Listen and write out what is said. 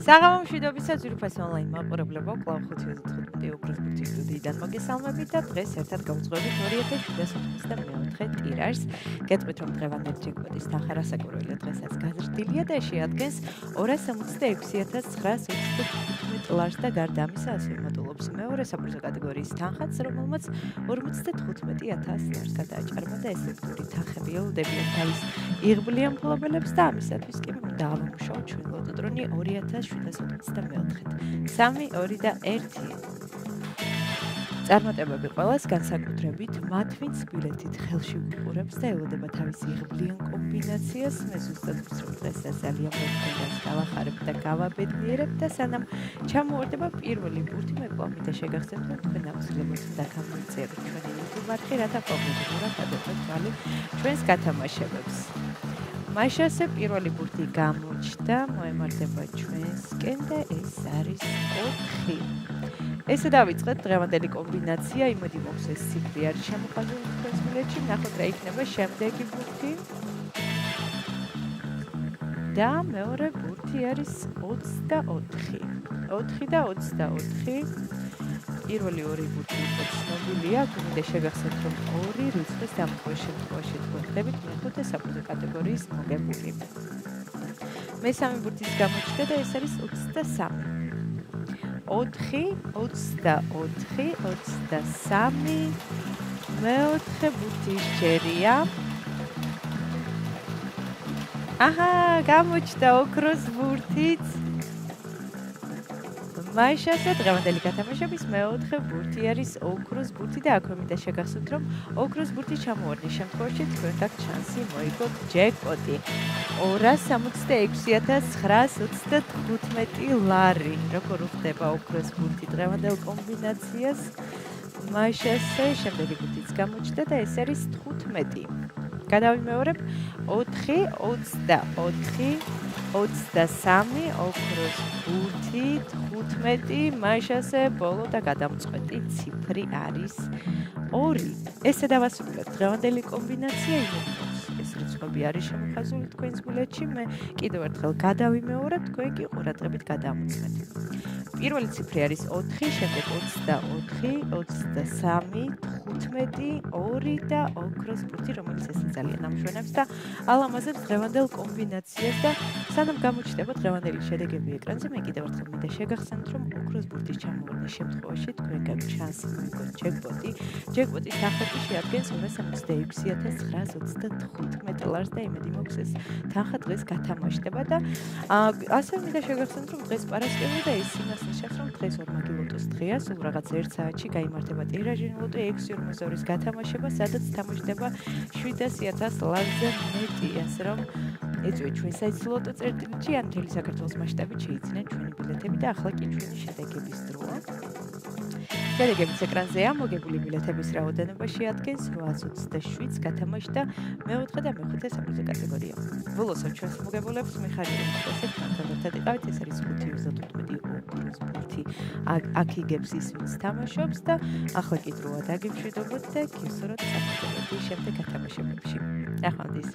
საღამო მშვიდობისა ძვირფას ონლაინ მაყურებლებო, კვლავ 5:15 ოქროს ბურთის სტუდიიდან მოგესალმებით და დღეს ერთად გავუძღვებით 2784 ტირაჟს. გეტყვით, რომ დღევანდელი ჯეკპოტის თანხა რასაკვირველია დღესაც გაზრდილია და შეადგენს 266925 ლარს და გარდა ამისა ასევე მატულობს მეორე საპრიზო კატეგორიის თანხაც, რომელმაც 55000 ლარს გადააჭარბა და ესეპტური თანხები ელოდებიან თავის იღბლიან მფლობელებს და ამისათვის კი მინდა ავამუშაოთ ჩვენ ლოტოტრონი 2784-ით. 3, 2 და 1. წარმატებები ყველას, განსაკუთრებით მათ, ვინც ბილეთით ხელში უყურებს და ელოდება თავის იღბლიან კომბინაციას. მე ზუსტად ვსწრებ დღესაც ძალიან მოგწონს გავახარებ და გავაბედნიერებ და სანამ ჩამოვარდება პირველი ბურთი, მე კვლავ მინდა შეგახსენოთ, რომ თქვენ აუცილებლად უნდა გამოიწეროთ ჩვენი YouTube არხი, რათა ყოველდღიურად გადავწყვეტ თვალი ჩვენს გათამაშებებს. მაშასე პირველი ბურთი გამოჩნდა, მოემართება ჩვენსკენ და ეს არის 4. ესე დავიწყეთ დღევანდელი კომბინაცია, იმედი მაქვს ეს ციფრი არის შემოხაზული თქვენს მილეთში, ნახოთ რა იქნება შემდეგი ბურთი. და მეორე ბურთი არის 24. 4 და 24. პირველი ორი ბურთი უფრო ცნობილია, გუნდა შეგახსენთ, რომ ორი რიცხვის დამხობის შემთხვევაში თქვენ ხდებით მეხუთე საპრიზო კატეგორიის მოგებული. მესამე ბურთის გამოჩნდა და ეს არის 23. 4, 24, 23. მეოთხე ბურთი შეერია. აჰა, გამოჩნდა ოქროს ბურთიც. მაშასე დღევანდელი გათამაშების მეოთხე ბურთი არის ოქროს ბურთი და აქვე მინდა შეგახსოვთ, რომ ოქროს ბურთი ჩამოვარდნის შემთხვევაში თქვენ გაქვთ შანსი მოიგოთ ჯეკპოტი 266925 ლარი. როგორ უხდება ოქროს ბურთი დღევანდელ კომბინაციას? მაშასე შემდეგი ბურთიც გამოჩნდა და ეს არის 15. გადავიმეორებ 4, 24, 23 ოქროს ბურთი 15 მაშასე ბოლო და გადამწყვეტი ციფრი არის 2. ესე დავასრულებთ დღევანდელი კომბინაცია იმედი მაქვს ეს რიცხვები არის შემოხაზული თქვენს გულეთში. მე კიდევ ერთხელ გადავიმეორებ, თქვენ კი ყურადღებით გადამოწმეთ. პირველი ციფრი არის 4, შემდეგ 24, 23, 15, 2 და ოქროს ბურთი, რომელიც ესე ძალიან ამშვენებს და ალამაზებს დღევანდელ კომბინაციას და სანამ გამოჩნდება დღევანდელი შედეგები ეკრანზე, მე კიდევ ერთხელ მინდა შეგახსენოთ, რომ ოქროს ბურთის ჩამოვარდნის შემთხვევაში თქვენ გაქვთ შანსი მოიგოთ ჯეკპოტი. ჯეკპოტის თანხები შეადგენს 266925 ლარს და იმედი მაქვს ეს თანხა დღეს გათამაშდება და ასევე მინდა შეგახსენოთ, რომ დღეს პარასკევია და ის იმას ნიშნავს, რომ დღეს ორმაგი ლოტოს დღეა, სულ რაღაც 1 საათში გაიმართება ტირაჟიანი ლოტო 642-ის გათამაშება, სადაც თამაშდება 700,000 ლარზე მეტი, ასე რომ ეწვევით ჩვენ საიტს ლოტო წერტილში, ან მთელი საქართველოს მასშტაბით შეიძინეთ ჩვენი ბილეთები და ახლა კი ჩვენი შედეგების დროა. შედეგებიც ეკრანზეა, მოგებული ბილეთების რაოდენობა შეადგენს 827 გათამაშდა მეოთხე და მეხუთე საპრიზო კატეგორია. ველოსავ ჩვენს მოგებულებს მიხარია, რომ ესეთ თანხებთან იყავით, ეს არის 5/15 ოქროს ბურთი. აქ იგებს ის, ვინც თამაშობს და ახლა კი დროა დაგიმშვიდობოთ და გისურვებთ საფრთხეების შემდეგ გათამაშებებში. ნახვამდის.